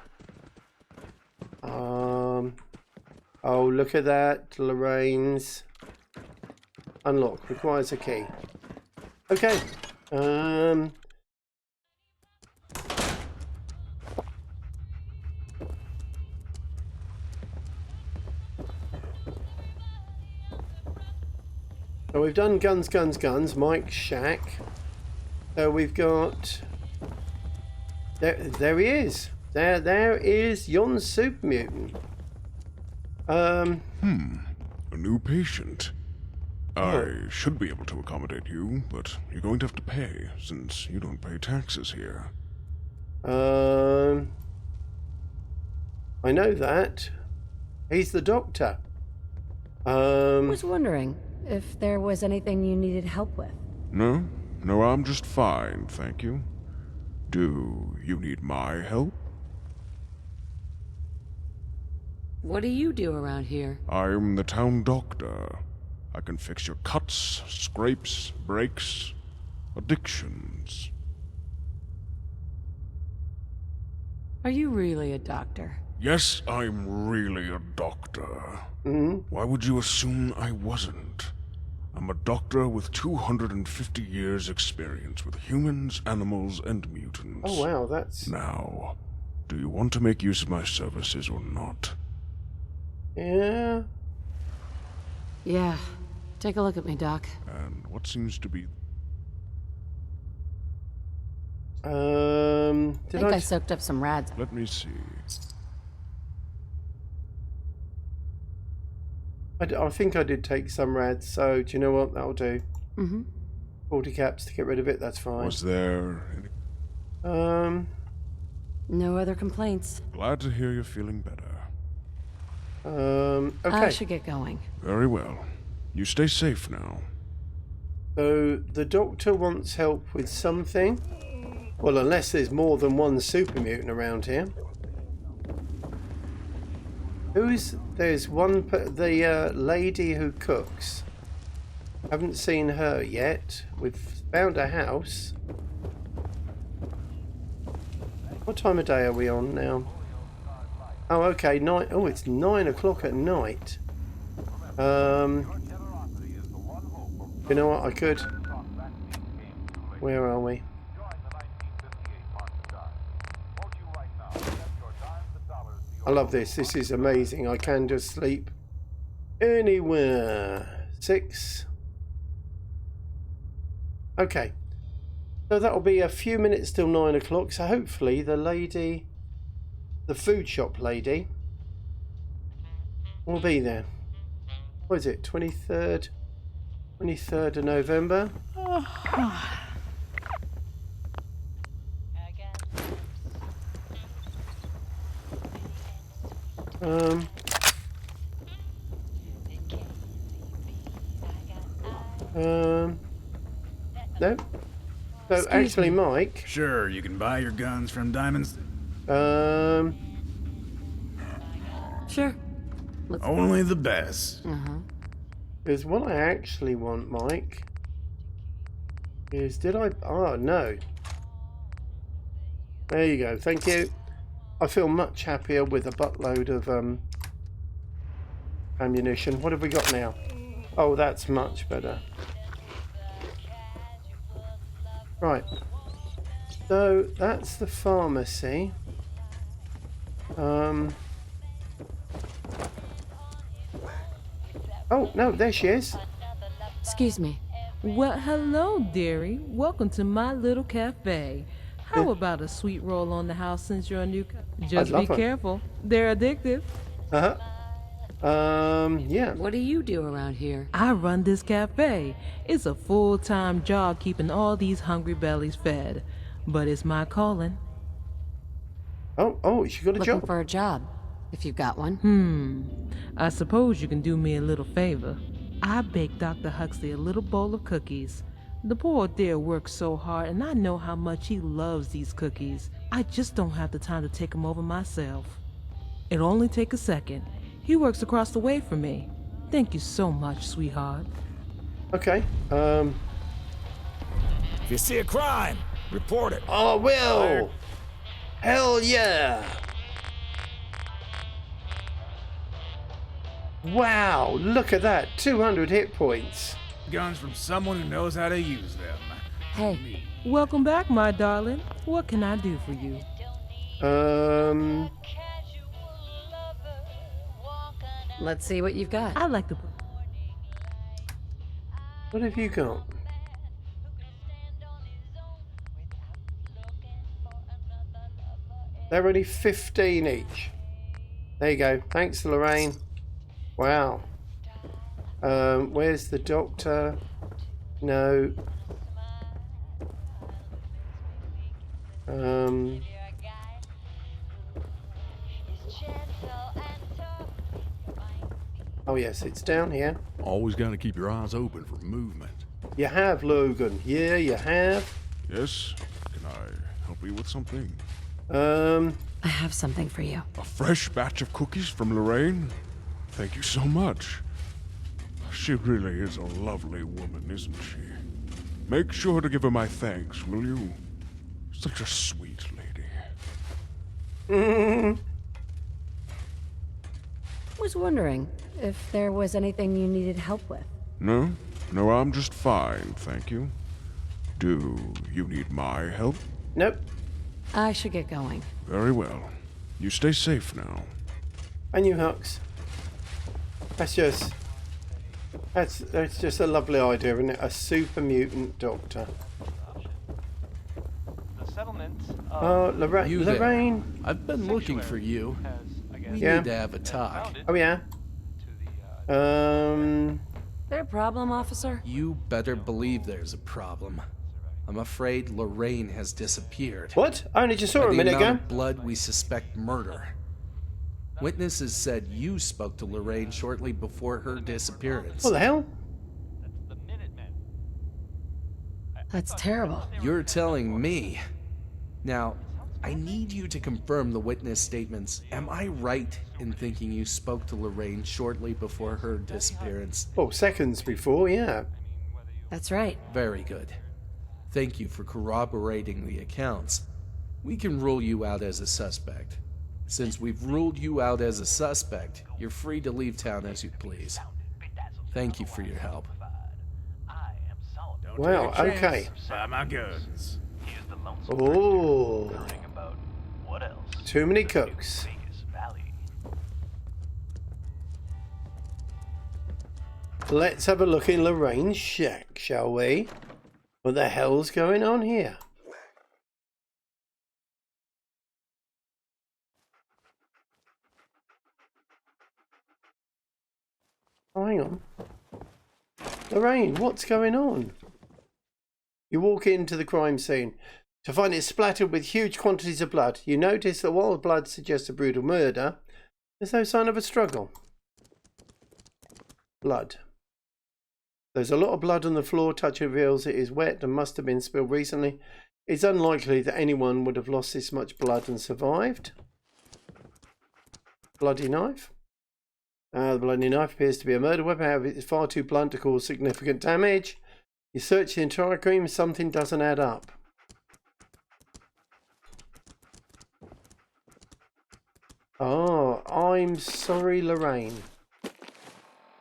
Oh, look at that. Lorraine's. Unlock. Requires a key. Okay. So we've done guns. Mike's shack. So we've got. There he is. There is yon super mutant. A new patient. I should be able to accommodate you, but you're going to have to pay, since you don't pay taxes here. I know that. He's the doctor. I was wondering if there was anything you needed help with. No, I'm just fine, thank you. Do you need my help? What do you do around here? I'm the town doctor. I can fix your cuts, scrapes, breaks, addictions. Are you really a doctor? Yes, I'm really a doctor. Why would you assume I wasn't? I'm a doctor with 250 years experience with humans, animals, and mutants. Oh wow, that's... Now, do you want to make use of my services or not? Yeah. Yeah. Take a look at me, Doc. And what seems to be... I think I soaked up some rads. Let me see. I think I did take some rads, so do you know what? That'll do. 40 caps to get rid of it, that's fine. Was there any... No other complaints. Glad to hear you're feeling better. Okay. I should get going. Very well. You stay safe now. So the doctor wants help with something. Well, unless there's more than one super mutant around here. There's one, the lady who cooks. Haven't seen her yet. We've found a house. What time of day are we on now? Oh, okay, night. Oh, it's 9 o'clock at night. You know what? I could. Where are we? I love this. This is amazing. I can just sleep anywhere. 6. Okay. So that'll be a few minutes till 9 o'clock. So hopefully the lady, the food shop lady, will be there. What is it? 23rd? 23rd of November? No. So actually, Mike. Sure, you can buy your guns from Diamonds. Sure. Only the best. Because what I actually want, Mike, is oh no. There you go. Thank you. I feel much happier with a buttload of ammunition. What have we got now? Oh, that's much better. Right. So that's the pharmacy. Oh no, there she is. Excuse me. Well, hello, dearie. Welcome to my little cafe. How about a sweet roll on the house since you're a new... Just be careful. They're addictive. Yeah. What do you do around here? I run this cafe. It's a full-time job keeping all these hungry bellies fed. But it's my calling. Oh, she got a job. Looking for a job, if you've got one. I suppose you can do me a little favor. I baked Dr. Huxley a little bowl of cookies. The poor dear works so hard, and I know how much he loves these cookies. I just don't have the time to take them over myself. It'll only take a second. He works across the way from me. Thank you so much, sweetheart. Okay. If you see a crime, report it. I will. Hell yeah. Wow, look at that. 200 hit points. Guns from someone who knows how to use them. Hey, welcome back, my darling. What can I do for you? Let's see what you've got. I like the... What have you got? They're only 15 each. There you go. Thanks, Lorraine. Wow. Where's the doctor? No. Oh yes, it's down here. Always got to keep your eyes open for movement. You have, Logan. Yeah, you have. Yes? Can I help you with something? I have something for you. A fresh batch of cookies from Lorraine? Thank you so much. She really is a lovely woman, isn't she? Make sure to give her my thanks, will you? Such a sweet lady. Was wondering if there was anything you needed help with. No, I'm just fine, thank you. Do you need my help? Nope. I should get going. Very well. You stay safe now. And you, Hux. That's just a lovely idea, isn't it? A super mutant doctor. The settlement. Lorraine. I've been looking for you. We Yeah. need to have a talk. Oh yeah. There a problem, officer? You better believe there's a problem. I'm afraid Lorraine has disappeared. What? I only just saw her a By the minute amount ago. of blood, we suspect murder. Witnesses said you spoke to Lorraine shortly before her disappearance. What the hell? That's terrible. You're telling me. Now, I need you to confirm the witness statements. Am I right in thinking you spoke to Lorraine shortly before her disappearance? Oh, seconds before, yeah. That's right. Very good. Thank you for corroborating the accounts. We can rule you out as a suspect. Since we've ruled you out as a suspect, you're free to leave town as you please. Thank you for your help. Well, okay. Buy my guns. Oh. Too many cooks. Let's have a look in Lorraine's shack, shall we? What the hell's going on here? Oh, hang on. Lorraine, what's going on? You walk into the crime scene to find it splattered with huge quantities of blood. You notice that while blood suggests a brutal murder, there's no sign of a struggle. Blood. There's a lot of blood on the floor. Touch reveals it is wet and must have been spilled recently. It's unlikely that anyone would have lost this much blood and survived. Bloody knife. The bloody knife appears to be a murder weapon. However, it's far too blunt to cause significant damage. You search the entire room, something doesn't add up. Oh, I'm sorry, Lorraine.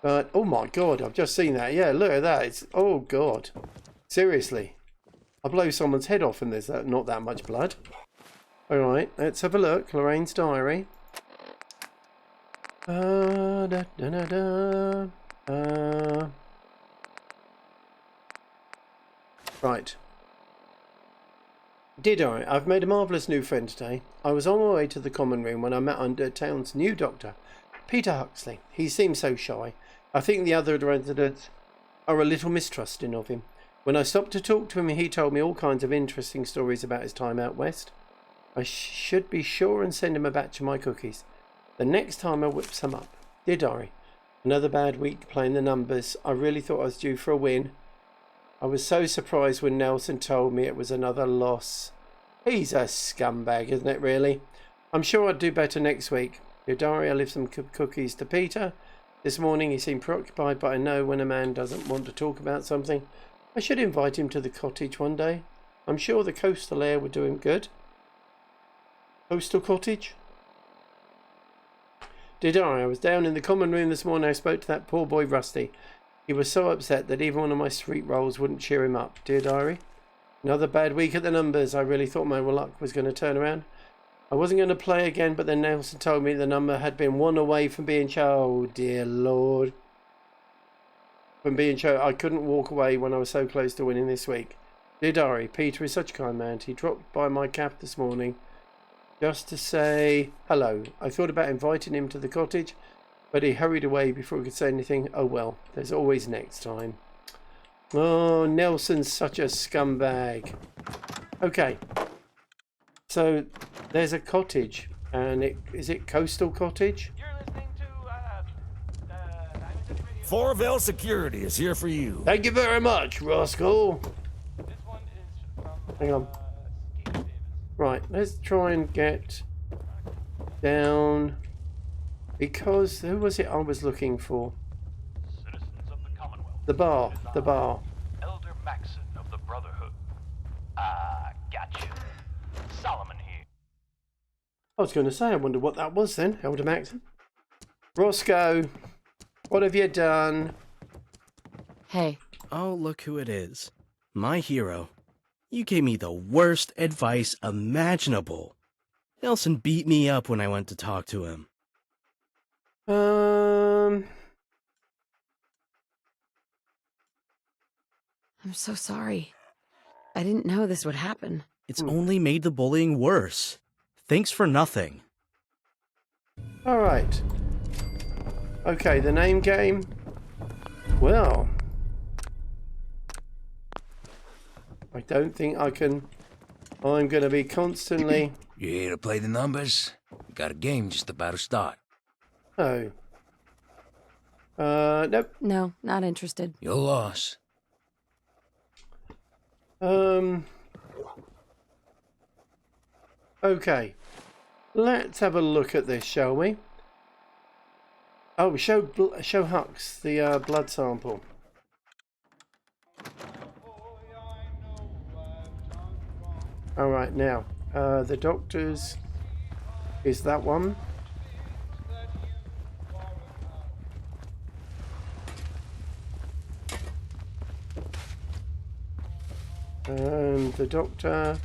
But, oh my god, I've just seen that. Yeah, look at that. It's, oh god. Seriously. I blow someone's head off and there's not that much blood. Alright, let's have a look. Lorraine's diary. Right. Did I? I've made a marvellous new friend today. I was on my way to the common room when I met under town's new doctor, Peter Huxley. He seems so shy. I think the other residents are a little mistrusting of him. When I stopped to talk to him, he told me all kinds of interesting stories about his time out west. I should be sure and send him a batch of my cookies. The next time I whip some up. Dear Diary, another bad week playing the numbers. I really thought I was due for a win. I was so surprised when Nelson told me it was another loss. He's a scumbag, isn't it, really? I'm sure I'd do better next week. Dear Diary, I left some cookies to Peter. This morning he seemed preoccupied, but I know when a man doesn't want to talk about something. I should invite him to the cottage one day. I'm sure the coastal air would do him good. Coastal cottage? Dear Diary, I was down in the common room this morning. I spoke to that poor boy Rusty. He was so upset that even one of my sweet rolls wouldn't cheer him up. Dear Diary, another bad week at the numbers. I really thought my luck was going to turn around. I wasn't going to play again, but then Nelson told me the number had been one away from being chosen. Oh dear Lord. From being chosen. I couldn't walk away when I was so close to winning this week. Dear Diary, Peter is such a kind man. He dropped by my cab this morning just to say hello. I thought about inviting him to the cottage, but he hurried away before he could say anything. Oh well, there's always next time. Oh, Nelson's such a scumbag. Okay. So, there's a cottage, and is it Coastal Cottage? Fourville Security is here for you. Thank you very much, Roscoe. Hang on. Right, let's try and get down, because who was it I was looking for? Citizens of the Commonwealth. The bar. Elder Maxon of the Brotherhood. Ah, gotcha. Solomon here. I was going to say, I wonder what that was then, Elder Maxon. Roscoe, what have you done? Hey. Oh, look who it is. My hero. You gave me the worst advice imaginable. Nelson beat me up when I went to talk to him. I'm so sorry. I didn't know this would happen. It's only made the bullying worse. Thanks for nothing. Alright. Okay, the name game. Well, I don't think I can. I'm going to be constantly. You here to play the numbers? We got a game just about to start. Oh. Nope. No, not interested. Your loss. Okay. Let's have a look at this, shall we? Oh, show Hux the blood sample. All right, now the doctor's is that one. The doctor.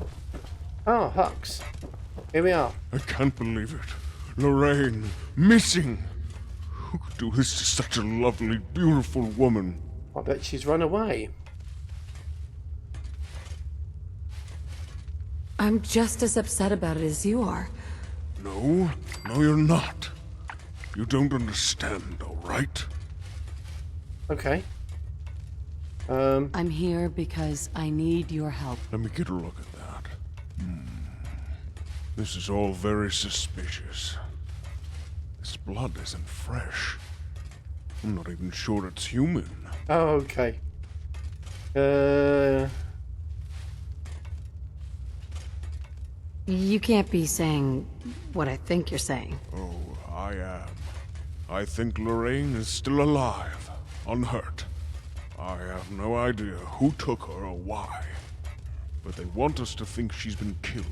Oh, Hux. Here we are. I can't believe it. Lorraine, missing. Who could do this to such a lovely, beautiful woman? I bet she's run away. I'm just as upset about it as you are. No, you're not. You don't understand, all right? Okay. I'm here because I need your help. Let me get a look at that. This is all very suspicious. This blood isn't fresh. I'm not even sure it's human. Oh, okay. You can't be saying what I think you're saying. Oh, I am. I think Lorraine is still alive, unhurt. I have no idea who took her or why. But they want us to think she's been killed.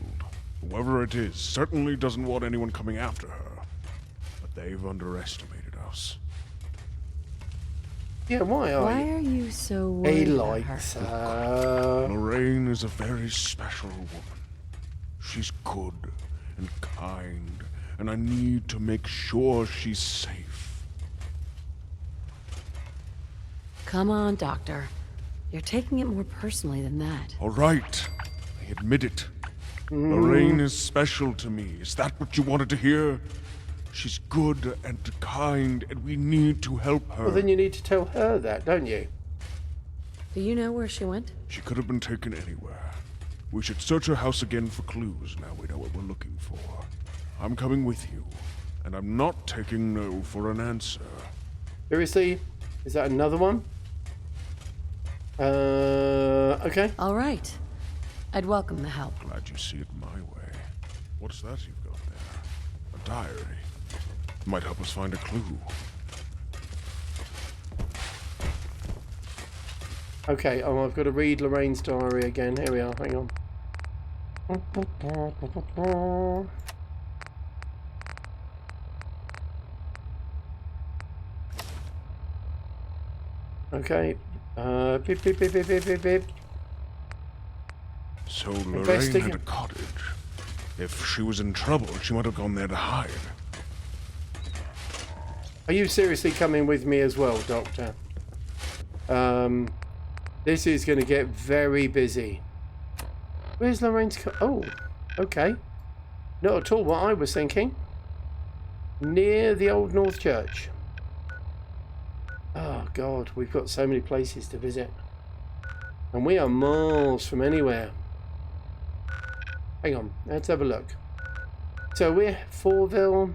Whoever it is certainly doesn't want anyone coming after her. But they've underestimated us. Yeah, why are you so worried about her? Lorraine is a very special woman. She's good and kind, and I need to make sure she's safe. Come on, Doctor. You're taking it more personally than that. All right, I admit it. Lorraine is special to me. Is that what you wanted to hear? She's good and kind, and we need to help her. Well, then you need to tell her that, don't you? Do you know where she went? She could have been taken anywhere. We should search her house again for clues now we know what we're looking for. I'm coming with you, and I'm not taking no for an answer. Seriously? Is that another one? Okay. All right. I'd welcome the help. Glad you see it my way. What's that you've got there? A diary. Might help us find a clue. Okay, oh, I've got to read Lorraine's diary again. Here we are, hang on. Okay. Beep, beep, beep, beep, beep, beep, beep. So Lorraine had a cottage. If she was in trouble, she might have gone there to hide. Are you seriously coming with me as well, Doctor? This is going to get very busy. Where's Lorraine's oh, okay. Not at all what I was thinking. Near the Old North Church. Oh, God, we've got so many places to visit. And we are miles from anywhere. Hang on, let's have a look. So we're Fourville.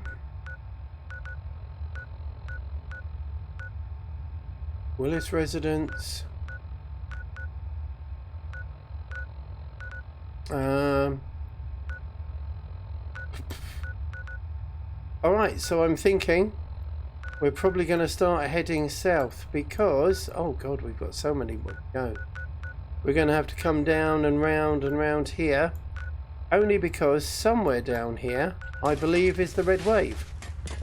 Willis Residence. Alright, so I'm thinking we're probably going to start heading south because, oh God, we've got so many more to go. We're going to have to come down and round here, only because somewhere down here, I believe, is the Red Wave.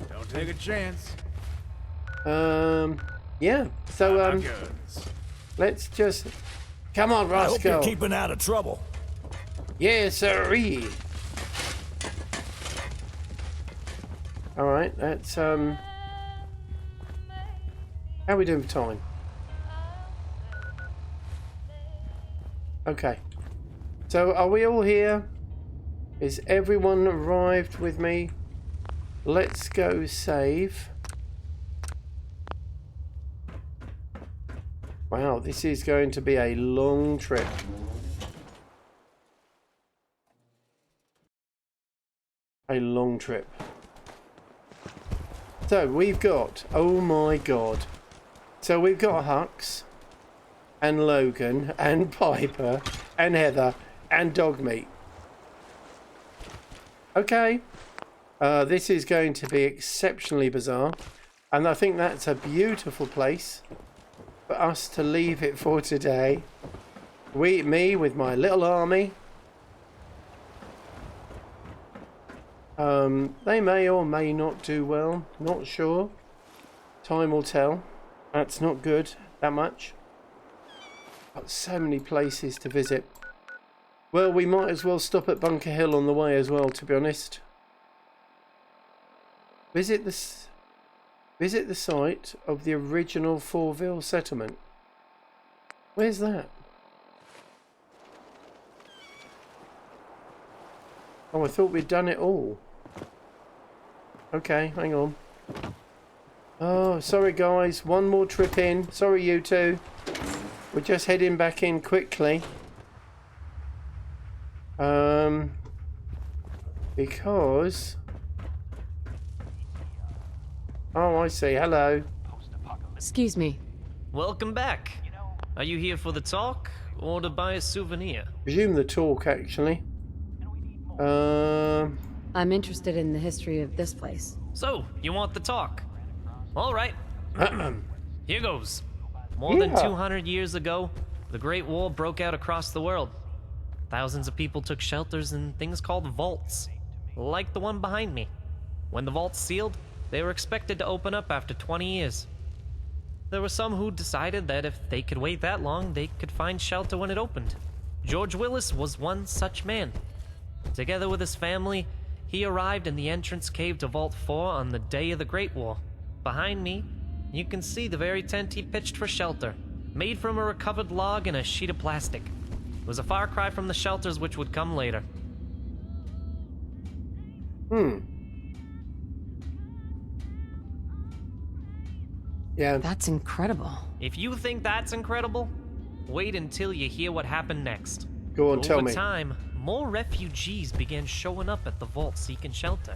Don't take a chance. Yeah, so, let's just, come on, Roscoe. I hope you're keeping out of trouble. Yes, sirree. Alright, that's, how are we doing for time? Okay. So, are we all here? Is everyone arrived with me? Let's go save. Wow, this is going to be a long trip. A long trip. So we've got, oh my god. So we've got Hux and Logan and Piper and Heather and Dogmeat. Okay. This is going to be exceptionally bizarre. And I think that's a beautiful place for us to leave it for today. Me with my little army. They may or may not do well. Not sure. Time will tell. That's not good. That much. Got so many places to visit. Well, we might as well stop at Bunker Hill on the way as well, to be honest. Visit the site of the original Fourville settlement. Where's that? Oh, I thought we'd done it all. Okay, hang on. Oh, sorry guys. One more trip in. Sorry you two. We're just heading back in quickly. Because... Oh, I see. Hello. Excuse me. Welcome back. Are you here for the talk or to buy a souvenir? Presume the talk, actually. I'm interested in the history of this place. So, you want the talk? All right. Here goes. More than 200 years ago, the Great War broke out across the world. Thousands of people took shelters in things called vaults, like the one behind me. When the vaults sealed, they were expected to open up after 20 years. There were some who decided that if they could wait that long, they could find shelter when it opened. George Willis was one such man. Together with his family, he arrived in the entrance cave to Vault 4 on the day of the Great War. Behind me, you can see the very tent he pitched for shelter, made from a recovered log and a sheet of plastic. It was a far cry from the shelters which would come later. Yeah. That's incredible. If you think that's incredible, wait until you hear what happened next. Go on, tell me. Over time, more refugees began showing up at the vault seeking shelter.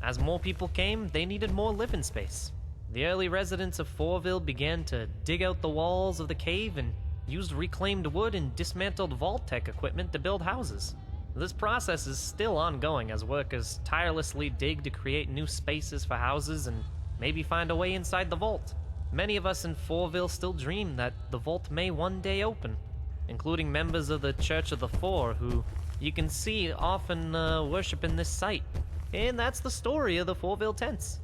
As more people came, they needed more living space. The early residents of Fourville began to dig out the walls of the cave and used reclaimed wood and dismantled vault-tech equipment to build houses. This process is still ongoing as workers tirelessly dig to create new spaces for houses and maybe find a way inside the vault. Many of us in Fourville still dream that the vault may one day open, including members of the Church of the Four, who you can see often worship in this site. And that's the story of the Fourville tents.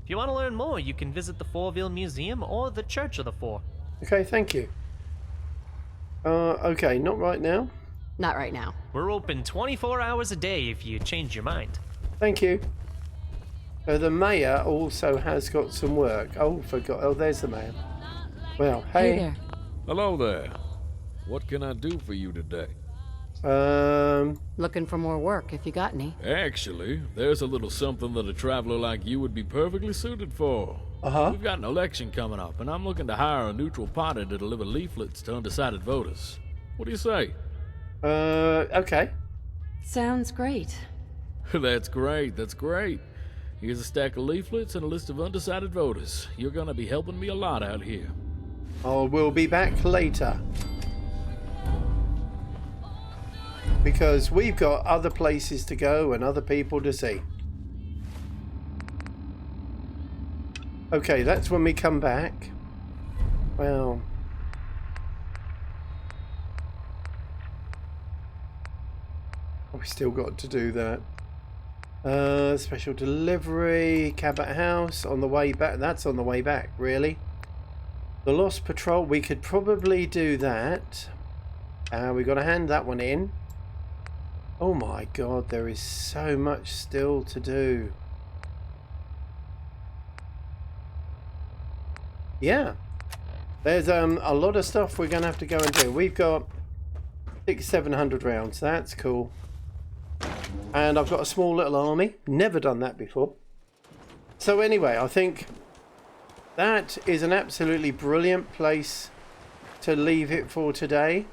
If you want to learn more, you can visit the Fourville Museum or the Church of the Four. Okay, thank you. Okay, not right now. Not right now. We're open 24 hours a day if you change your mind. Thank you. The mayor also has got some work. Oh, forgot. Oh, there's the mayor. Well, hey. Hey there. Hello there. What can I do for you today? Looking for more work, if you got any. Actually, there's a little something that a traveler like you would be perfectly suited for. We've got an election coming up, and I'm looking to hire a neutral party to deliver leaflets to undecided voters. What do you say? Okay. Sounds great. That's great, that's great. Here's a stack of leaflets and a list of undecided voters. You're gonna be helping me a lot out here. I will be back later. Because we've got other places to go and other people to see. Okay, that's when we come back. Well... we still got to do that. Special delivery, Cabot House, on the way back. That's on the way back, really. The Lost Patrol, we could probably do that. We've got to hand that one in. Oh my god, there is so much still to do. Yeah. There's a lot of stuff we're going to have to go and do. We've got 600-700 rounds. That's cool. And I've got a small little army. Never done that before. So anyway, I think that is an absolutely brilliant place to leave it for today.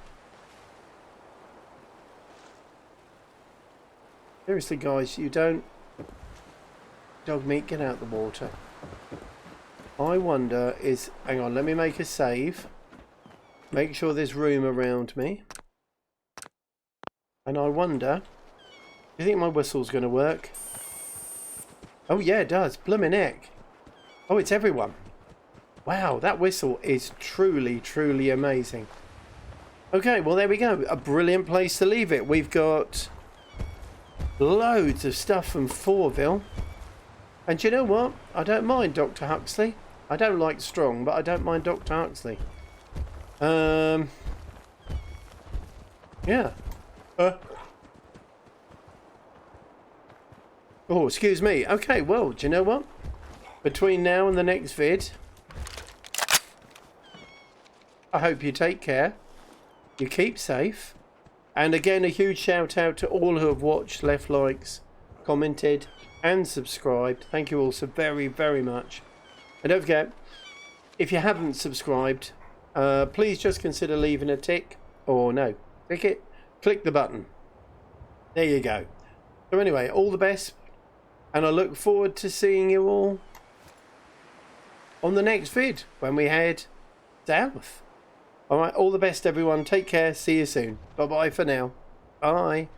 Seriously, guys, you don't... Dog meat, get out the water. I wonder is... Hang on, let me make a save. Make sure there's room around me. And I wonder... Do you think my whistle's going to work? Oh yeah, it does. Bloomin' heck. Oh, it's everyone. Wow, that whistle is truly, truly amazing. Okay, well there we go. A brilliant place to leave it. We've got loads of stuff from Fourville. And you know what? I don't mind Dr. Huxley. I don't like Strong, but I don't mind Dr. Huxley. Yeah. Oh, excuse me. Okay, well, do you know what? Between now and the next vid, I hope you take care. You keep safe. And again, a huge shout out to all who have watched, left likes, commented, and subscribed. Thank you all so very, very much. And don't forget, if you haven't subscribed, please just consider leaving a tick. Or no, click the button. There you go. So anyway, all the best. And I look forward to seeing you all on the next vid when we head south. Alright, all the best everyone. Take care. See you soon. Bye bye for now. Bye.